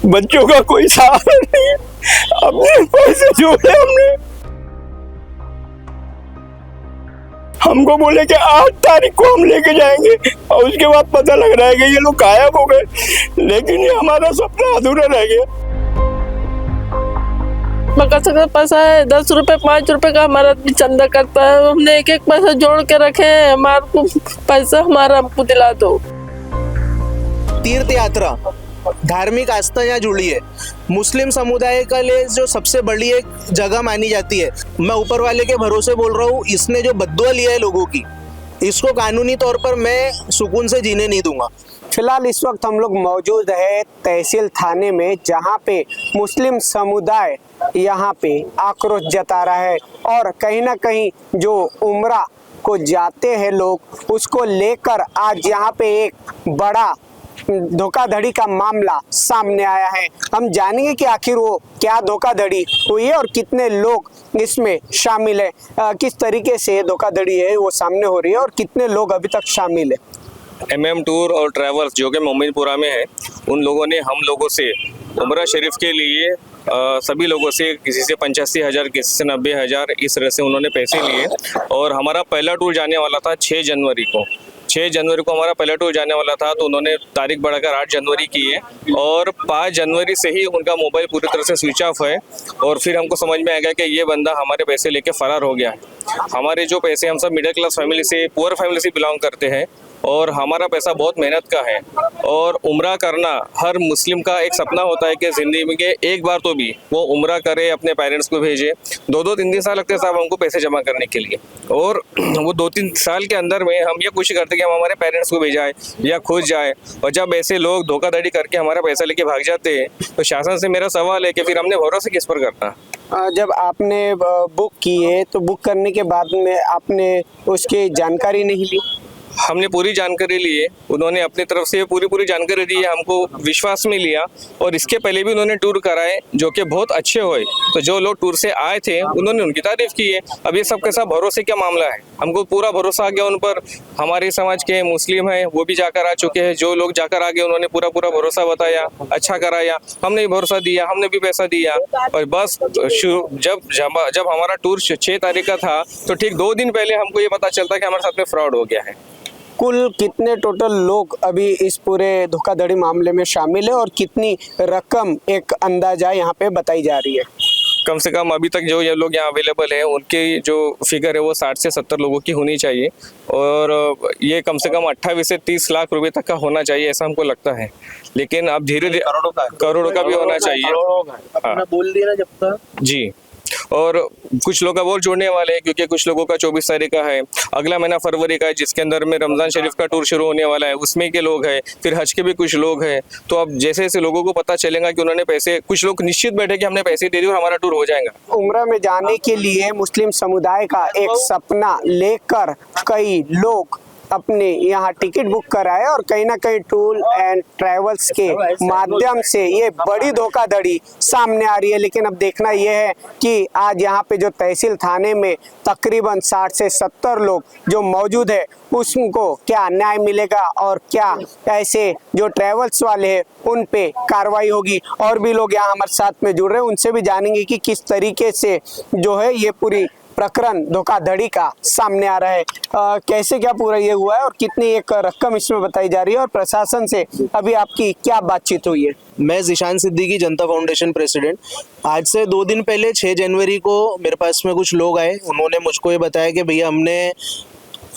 बच्चों का कोई सहारा नहीं, अपने पैसे जोड़े हमने। हमको बोले कि 8 तारीख को हम लेके जाएंगे और उसके बाद पता लग रहा है कि ये लोग गायब हो गए, लेकिन ये हमारा सपना अधूरा रह गया। बकासा का पैसा है 10 रुपए 5 रुपए का हमारा आदमी चंदा करता है, हमने एक एक पैसा जोड़ के रखे हैं, हमारे को पैसा हमारा हमको दिला दो। तीर्थ यात्रा धार्मिक आस्था यहाँ जुड़ी है, मुस्लिम समुदाय का लिए जो सबसे बड़ी एक जगह मानी जाती है। मैं ऊपर वाले के भरोसे बोल रहा हूँ, इसने जो बद्दुआ लिया है लोगों की, इसको कानूनी तौर पर मैं सुकून से जीने नहीं दूंगा। फिलहाल इस वक्त हम लोग मौजूद है तहसील थाने में, जहां पे मुस्लिम समुदाय यहां पे आक्रोश जता रहा है और कहीं ना कहीं जो उम्रा को जाते हैं लोग, उसको लेकर आज यहां पे एक बड़ा धोखाधड़ी का मामला सामने आया है। हम जानेंगे कि आखिर वो क्या धोखाधड़ी हुई है और कितने लोग इसमें शामिल है, किस तरीके से धोखाधड़ी है वो सामने हो रही है और कितने लोग अभी तक शामिल है। MM टूर और ट्रैवल्स जो कि मोमिनपुरा में है, उन लोगों ने हम लोगों से उम्रा शरीफ के लिए सभी लोगों से किसी से 85,000 किसी से 90,000 इस तरह से उन्होंने पैसे लिए। और हमारा पहला टूर जाने वाला था 6 जनवरी को। 6 जनवरी को हमारा पहला टूर जाने वाला था, तो उन्होंने तारीख बढ़ाकर 8 जनवरी की है और 5 जनवरी से ही उनका मोबाइल पूरी तरह से स्विच ऑफ है। और फिर हमको समझ में आ गया कि ये बंदा हमारे पैसे लेके फरार हो गया है। हमारे जो पैसे, हम सब मिडिल क्लास फैमिली से, पुअर फैमिली से बिलोंग करते हैं और हमारा पैसा बहुत मेहनत का है। और उम्रा करना हर मुस्लिम का एक सपना होता है कि ज़िंदगी में एक बार तो भी वो उम्रा करे, अपने पेरेंट्स को भेजे। 2-2 3-3 साल लगते हैं साहब हमको पैसे जमा करने के लिए, और वो 2-3 साल के अंदर में हम ये कोशिश करते हैं कि हम हमारे पेरेंट्स को भेजाए या खुद जाए। और जब ऐसे लोग धोखाधड़ी करके हमारा पैसा लेके भाग जाते हैं, तो शासन से मेरा सवाल है कि फिर हमने भरोसा किस पर करना। जब आपने बुक की है तो बुक करने के बाद में आपने उसकी जानकारी नहीं ली? हमने पूरी जानकारी ली है, उन्होंने अपनी तरफ से पूरी जानकारी दी है, हमको विश्वास में लिया। और इसके पहले भी उन्होंने टूर कराए जो कि बहुत अच्छे हुए, तो जो लोग टूर से आए थे उन्होंने उनकी तारीफ की है। अब ये सब के सब भरोसे क्या मामला है, हमको पूरा भरोसा आ गया उन पर। हमारे समाज के मुस्लिम हैं, वो भी जाकर आ चुके हैं, जो लोग जाकर आ गए उन्होंने पूरा भरोसा बताया, अच्छा कराया, हमने भी भरोसा दिया, हमने भी पैसा दिया। और बस जब हमारा टूर 6 तारीख का था, तो ठीक 2 दिन पहले हमको ये पता चलता कि हमारे साथ में फ्रॉड हो गया है। कुल कितने टोटल लोग अभी इस पूरे धोखाधड़ी मामले में शामिल है और कितनी रकम एक अंदाजा यहाँ पे बताई जा रही है? कम से कम अभी तक जो ये लोग यहाँ अवेलेबल है, उनकी जो फिगर है वो 60 से 70 लोगों की होनी चाहिए। और ये कम से कम 28 से 30 लाख रुपए तक का होना चाहिए, ऐसा हमको लगता है। लेकिन अब धीरे धीरे करोड़ों का भी होना चाहिए। हाँ। बोल दिया ना जब तक जी। और कुछ लोग और जोड़ने वाले हैं, क्योंकि कुछ लोगों का 24 तारीख का है, अगला महीना फरवरी का है, जिसके अंदर में रमज़ान शरीफ का टूर शुरू होने वाला है, उसमें के लोग हैं, फिर हज के भी कुछ लोग हैं। तो अब जैसे जैसे लोगों को पता चलेगा कि उन्होंने पैसे, कुछ लोग निश्चित बैठे कि हमने पैसे दे दिए और हमारा टूर हो जाएगा। उम्रा में जाने के लिए मुस्लिम समुदाय का एक सपना लेकर कई लोग अपने यहाँ टिकट बुक कराए और कहीं ना कहीं टूर एंड ट्रैवल्स के माध्यम से ये बड़ी धोखाधड़ी सामने आ रही है। लेकिन अब देखना यह है कि आज यहाँ पे जो तहसील थाने में तकरीबन 60 से 70 लोग जो मौजूद है, उसको क्या न्याय मिलेगा और क्या ऐसे जो ट्रैवल्स वाले हैं उन पे कार्रवाई होगी। और भी लोग यहाँ हमारे साथ में जुड़ रहे हैं, उनसे भी जानेंगे कि किस तरीके से जो है ये पूरी प्रकरण धोखाधड़ी का सामने आ रहा है, कैसे क्या पूरा ये हुआ है और कितनी एक रकम इसमें बताई जा रही है और प्रशासन से अभी आपकी क्या बातचीत हुई है। मैं ज़ीशान सिद्दीकी, जनता फाउंडेशन प्रेसिडेंट। आज से 2 दिन पहले 6 जनवरी को मेरे पास में कुछ लोग आए, उन्होंने मुझको ये बताया कि भैया हमने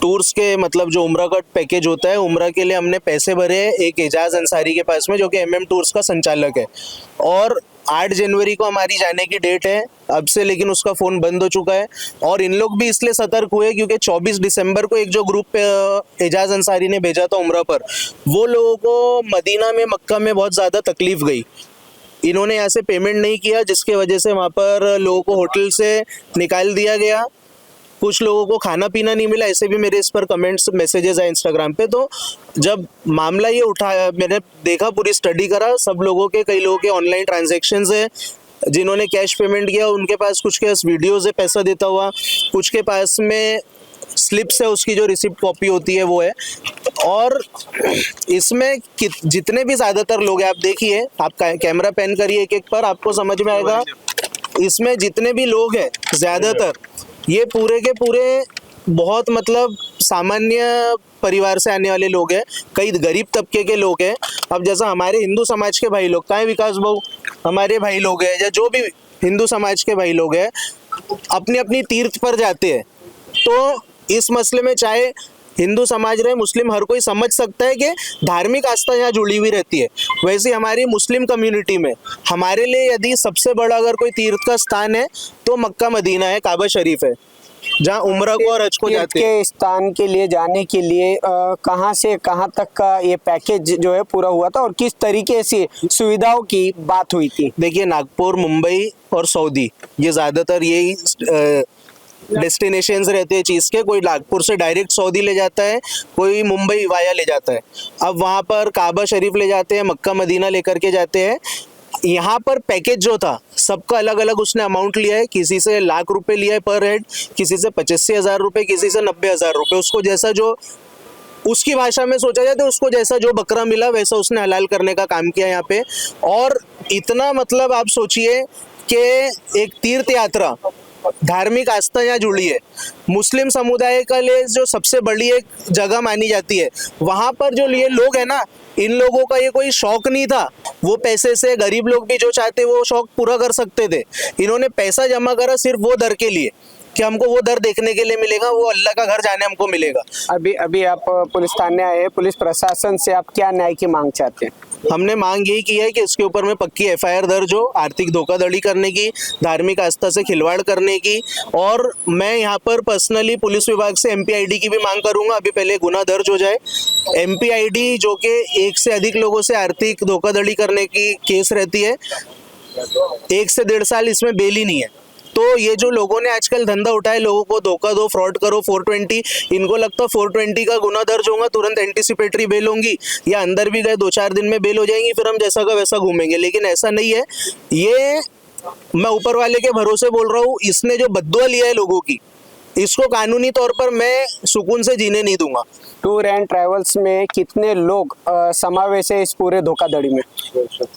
टूर्स के मतलब जो उम्रा का पैकेज होता है, उम्रा के लिए हमने पैसे भरे एक एजाज अंसारी के पास में, जो कि MM टूर्स का संचालक है। और 8 जनवरी को हमारी जाने की डेट है अब से, लेकिन उसका फ़ोन बंद हो चुका है। और इन लोग भी इसलिए सतर्क हुए क्योंकि 24 दिसंबर को एक जो ग्रुप एजाज अंसारी ने भेजा था उम्रा पर, वो लोगों को मदीना में, मक्का में बहुत ज़्यादा तकलीफ गई। इन्होंने यहाँ से पेमेंट नहीं किया, जिसके वजह से वहाँ पर लोगों को होटल से निकाल दिया गया, कुछ लोगों को खाना पीना नहीं मिला। ऐसे भी मेरे इस पर कमेंट्स मैसेजेस आए इंस्टाग्राम पे। तो जब मामला ये उठाया, मैंने देखा, पूरी स्टडी करा, सब लोगों के, कई लोगों के ऑनलाइन ट्रांजैक्शंस है, जिन्होंने कैश पेमेंट किया उनके पास कुछ के पास वीडियोज़ है पैसा देता हुआ, कुछ के पास में स्लिप्स है, उसकी जो रिसिप्ट कॉपी होती है वो है। और इसमें जितने भी ज्यादातर लोग हैं, आप देखिए, आप कैमरा पैन करिए एक एक पर, आपको समझ में आएगा। इसमें जितने भी लोग हैं ज्यादातर ये पूरे के पूरे बहुत मतलब सामान्य परिवार से आने वाले लोग हैं, कई गरीब तबके के लोग हैं। अब जैसा हमारे हिंदू समाज के भाई लोग, कहाँ विकास भाऊ, हमारे भाई लोग हैं या जो भी हिंदू समाज के भाई लोग हैं अपनी अपनी तीर्थ पर जाते हैं, तो इस मसले में चाहे हिंदू समाज रहे मुस्लिम, हर कोई समझ सकता है कि धार्मिक आस्था यहाँ जुड़ी हुई रहती है। वैसे हमारी मुस्लिम कम्युनिटी में हमारे लिए यदि सबसे बड़ा अगर कोई तीर्थ का स्थान है तो मक्का मदीना है, काबा शरीफ है, जहाँ उम्रा को और हज को जाते हैं। के स्थान के लिए जाने के लिए कहाँ से कहाँ तक का ये पैकेज जो है पूरा हुआ था और किस तरीके से सुविधाओं की बात हुई थी? देखिए, नागपुर, मुंबई और सऊदी, ये ज्यादातर यही डेस्टिनेशंस रहते हैं चीज के। कोई नागपुर से डायरेक्ट सऊदी ले जाता है, कोई मुंबई वाया ले जाता है। अब वहाँ पर काबा शरीफ ले जाते हैं, मक्का मदीना लेकर के जाते हैं। यहाँ पर पैकेज जो था सबका अलग अलग उसने अमाउंट लिया है, किसी से ₹1,00,000 लिया है पर हेड, किसी से 85,000 रुपये, किसी से 90,000 रुपये। उसको जैसा जो उसकी भाषा में सोचा जाए तो उसको जैसा जो बकरा मिला वैसा उसने हलाल करने का काम किया यहाँ पे। और इतना मतलब आप सोचिए कि एक तीर्थ यात्रा, धार्मिक आस्था यहाँ जुड़ी है, मुस्लिम समुदाय का लिए जो सबसे बड़ी एक जगह मानी जाती है। वहाँ पर जो ये लोग हैं ना, इन लोगों का ये कोई शौक नहीं था, वो पैसे से गरीब लोग भी जो चाहते वो शौक पूरा कर सकते थे। इन्होंने पैसा जमा करा सिर्फ वो दर के लिए कि हमको वो दर देखने के लिए मिलेगा, वो अल्लाह का घर जाने हमको मिलेगा। अभी आप पुलिस थाने आए, पुलिस प्रशासन से आप क्या न्याय की मांग चाहते हैं? हमने मांग यही की है कि इसके ऊपर में पक्की FIR दर्ज हो, आर्थिक धोखाधड़ी करने की, धार्मिक आस्था से खिलवाड़ करने की। और मैं यहाँ पर पर्सनली पुलिस विभाग से MPID की भी मांग करूंगा। अभी पहले गुना दर्ज हो जाए। MPID जो कि 1 से अधिक लोगों से आर्थिक धोखाधड़ी करने की केस रहती है, 1 से 1.5 साल इसमें बेल ही नहीं है। तो ये जो लोगों ने आजकल धंधा उठाया, लोगों को धोखा दो, फ्रॉड करो, 420, इनको लगता है 420 का गुना दर्ज होगा तुरंत एंटीसिपेटरी बेल होंगी, या अंदर भी गए 2-4 दिन में बेल हो जाएंगी, फिर हम जैसा का वैसा घूमेंगे। लेकिन ऐसा नहीं है। ये मैं ऊपर वाले के भरोसे बोल रहा हूँ, इसने जो बद्दुआ लिया है लोगों की, इसको कानूनी तौर पर मैं सुकून से जीने नहीं दूंगा। टूर एंड ट्रैवल्स में कितने लोग समावेश है इस पूरे धोखाधड़ी में?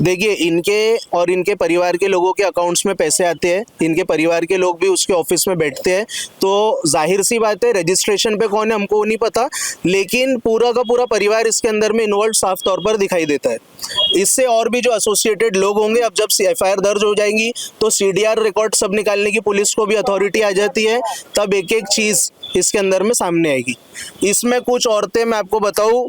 देखिए, इनके और इनके परिवार के लोगों के अकाउंट्स में पैसे आते हैं, इनके परिवार के लोग भी उसके ऑफिस में बैठते हैं, तो जाहिर सी बात है रजिस्ट्रेशन पे कौन है हमको नहीं पता, लेकिन पूरा का पूरा परिवार इसके अंदर में इन्वॉल्व साफ तौर पर दिखाई देता है। इससे और भी जो एसोसिएटेड लोग होंगे, अब जब FIR दर्ज हो जाएंगी तो CDR रिकॉर्ड सब निकालने की पुलिस को भी अथॉरिटी आ जाती है, तब एक एक चीज इसके अंदर में सामने आएगी। इसमें कुछ औरतें, मैं आपको बताऊं,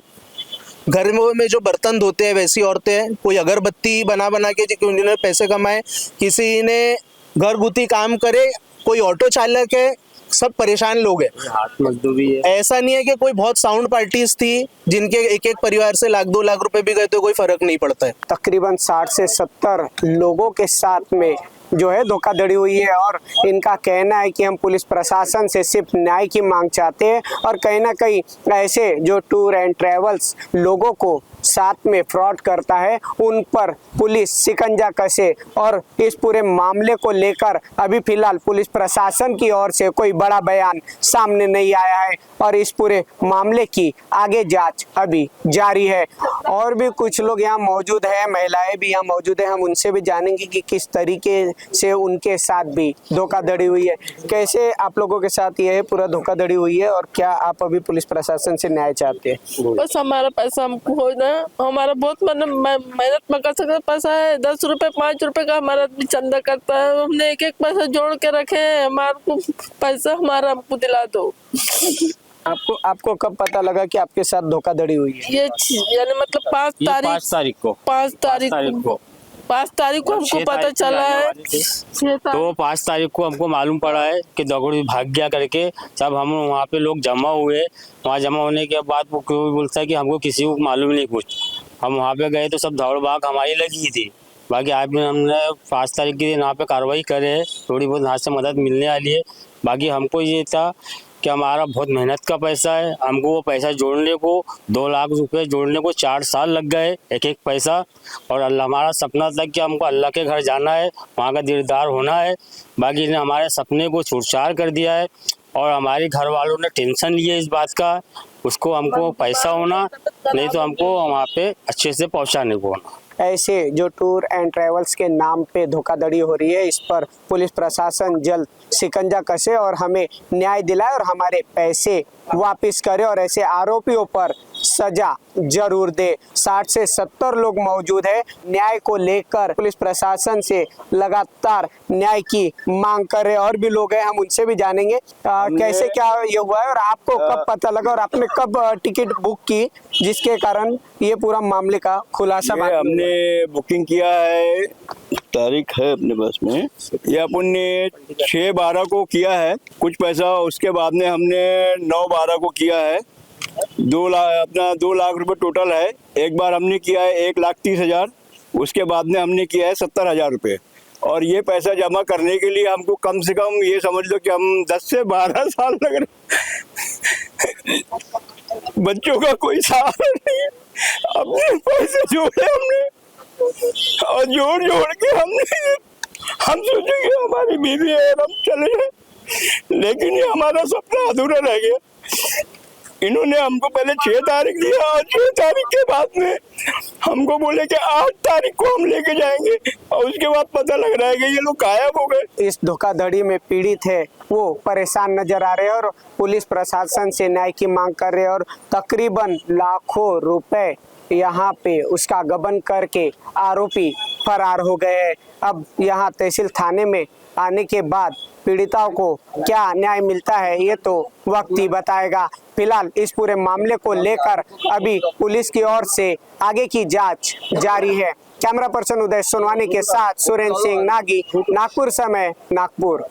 घर में जो बर्तन धोते हैं वैसी औरतें हैं, कोई अगरबत्ती बना बना के जिन्होंने पैसे कमाए, किसी ने घर गुती काम करे, कोई ऑटो चालक है, सब परेशान लोग हैं। हाथ मजदूरी है। ऐसा नहीं है कि कोई बहुत साउंड पार्टीज थी जिनके एक एक परिवार से ₹1,00,000 2 लाख रुपए भी गए तो कोई फर्क नहीं पड़ता है। तकरीबन 60 से 70 लोगों के साथ में जो है धोखाधड़ी हुई है और इनका कहना है कि हम पुलिस प्रशासन से सिर्फ न्याय की मांग चाहते हैं और कहीं ना कहीं ऐसे जो टूर एंड ट्रैवल्स लोगों को साथ में फ्रॉड करता है उन पर पुलिस शिकंजा कसे। और इस पूरे मामले को लेकर अभी फिलहाल पुलिस प्रशासन की ओर से कोई बड़ा बयान सामने नहीं आया है और इस पूरे मामले की आगे जांच अभी जारी है। और भी कुछ लोग यहाँ मौजूद है, महिलाएं भी यहाँ मौजूद है, हम उनसे भी जानेंगे कि किस तरीके से उनके साथ भी धोखाधड़ी हुई है, कैसे आप लोगों के साथ ये पूरा धोखाधड़ी हुई है और क्या आप अभी पुलिस प्रशासन से न्याय चाहते हैं? बस हमारा पैसा हमको हो जाए। हमारा बहुत मेहनत मका सकता पैसा है, 10 रुपए 5 रुपए का हमारा आदमी चंदा करता है। हमने एक एक पैसा जोड़ के रखे हैं, हमारे को पैसा हमारा हमको दिला दो। आपको कब पता लगा कि आपके साथ धोखाधड़ी हुई है? ये यानी मतलब 5 तारीख 5 तारीख को हमको पता चला है। तो 5 तारीख को हमको मालूम पड़ा है कि दगड़ भाग गया करके। जब हम वहाँ पे लोग जमा हुए, वहाँ जमा होने के बाद वो कोई बोलता है कि हमको किसी को मालूम नहीं कुछ। हम वहाँ पे गए तो सब दौड़ भाग हमारी लगी थी। बाकी आज भी हमने 5 तारीख के दिन यहाँ पे कार्रवाई करे है, थोड़ी बहुत यहाँ से मदद मिलने वाली है। बाकी हमको ये था कि हमारा बहुत मेहनत का पैसा है, हमको वो पैसा जोड़ने को 2 लाख रुपए जोड़ने को 4 साल लग गए, एक एक पैसा। और अल्लाह, हमारा सपना था कि हमको अल्लाह के घर जाना है, वहाँ का दीदार होना है। बाकी ने हमारे सपने को छूटछाड़ कर दिया है और हमारे घर वालों ने टेंशन लिया इस बात का उसको हमको पैसा होना, नहीं तो हमको वहाँ पे अच्छे से पहुँचाने को होना। ऐसे जो टूर एंड ट्रेवल्स के नाम पे धोखाधड़ी हो रही है, इस पर पुलिस प्रशासन जल्द शिकंजा कसे और हमें न्याय दिलाए और हमारे पैसे वापस करे और ऐसे आरोपियों पर सजा जरूर दे। 60 से 70 लोग मौजूद है, न्याय को लेकर पुलिस प्रशासन से लगातार न्याय की मांग कर रहे। और भी लोग हैं, हम उनसे भी जानेंगे कैसे क्या ये हुआ है और आपको कब पता लगा और आपने कब टिकट बुक की जिसके कारण ये पूरा मामले का खुलासा। हमने बुकिंग किया है, तारीख है अपने पास में, ये अपन ने 6/12 को किया है कुछ पैसा, उसके बाद में हमने 9/12 को किया है। 2 लाख रुपए टोटल है। एक बार हमने किया है 1,30,000, उसके बाद में हमने किया है 70,000 रुपये। और ये पैसा जमा करने के लिए हमको कम से कम ये समझ लो कि हम 10 से 12 साल लग रहे। बच्चों का कोई सहारा नहीं, अपने पैसे जोड़े हमने और जोड़ के हम सोचे कि हमारी बीवी है और हम चले जाए, लेकिन ये हमारा सपना अधूरा रह गया। इन्होंने हमको पहले 6 तारीख दिया और 6 तारीख के बाद में हमको बोले कि 8 तारीख को हम लेके जाएंगे और उसके बाद पता लग रहा है कि ये लोग गायब हो गए। इस धोखाधड़ी में पीड़ित है वो परेशान नजर आ रहे हैं और पुलिस प्रशासन से न्याय की मांग कर रहे हैं और तकरीबन लाखों रुपए यहाँ पे उसका गबन करके आरोपी फरार हो गए हैं। अब यहाँ तहसील थाने में आने के बाद पीड़िताओं को क्या न्याय मिलता है ये तो वक्त ही बताएगा। फिलहाल इस पूरे मामले को लेकर अभी पुलिस की ओर से आगे की जांच जारी है। कैमरा पर्सन उदय सोनवानी के साथ सुरेंद्र सिंह नागी, नागपुर समय, नागपुर।